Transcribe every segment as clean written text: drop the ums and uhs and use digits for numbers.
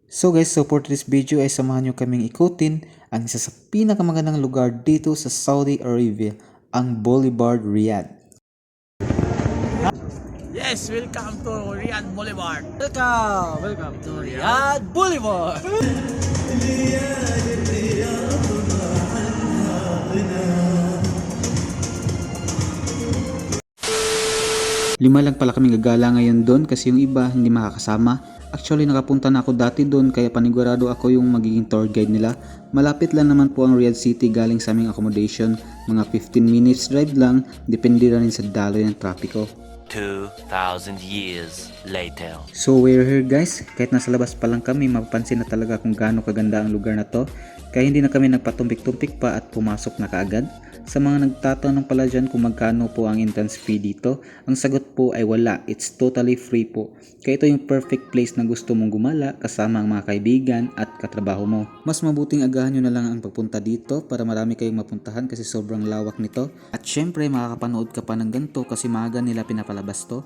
So guys, so for this video ay samahan nyo kaming ikutin ang isa sa pinakamagandang lugar dito sa Saudi Arabia, ang Boulevard Riyadh. Yes, welcome to Riyadh Boulevard. Welcome to Riyadh Boulevard. Lima lang pala kami gagala ngayon doon kasi yung iba hindi makakasama. Actually nakapunta na ako dati doon kaya panigurado ako yung magiging tour guide nila. Malapit lang naman po ang Riyadh City galing sa aming accommodation. Mga 15 minutes drive lang, depende rin sa daloy ng trapiko. 2,000 years later. So we're here guys, kahit nasa labas pa lang kami mapapansin na talaga kung gaano kaganda ang lugar na to. Kaya hindi na kami nagpatumpik-tumpik pa at pumasok na kaagad. Sa mga nagtatanong pala dyan kung magkano po ang entrance fee dito, ang sagot po ay wala, it's totally free po. Kaya ito yung perfect place na gusto mong gumala kasama ang mga kaibigan at katrabaho mo. Mas mabuting agahan nyo na lang ang pagpunta dito para marami kayong mapuntahan kasi sobrang lawak nito. At syempre makakapanood ka pa ng ganito kasi maaga nila pinapalabas to.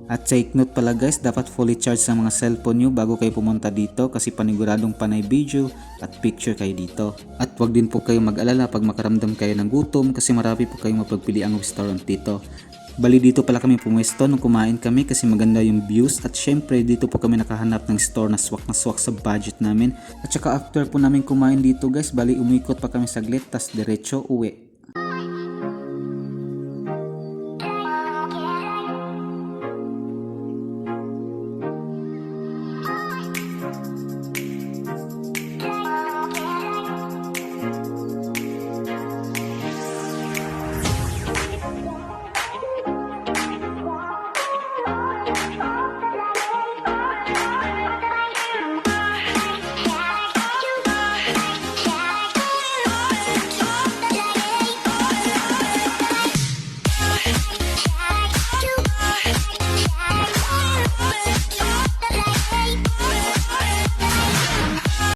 At take note pala guys, dapat fully charged ang mga cellphone nyo bago kayo pumunta dito kasi paniguradong panay video at picture kayo dito. At wag din po kayo mag-alala pag makaramdam kayo ng gutom kasi marami po kayong mapagpiliang restaurant dito. Bali dito pala kami pumuesto nung kumain kami kasi maganda yung views at syempre dito po kami nakahanap ng store na swak sa budget namin. At saka after po namin kumain dito guys, bali umikot pa kami saglit tas diretso uwi.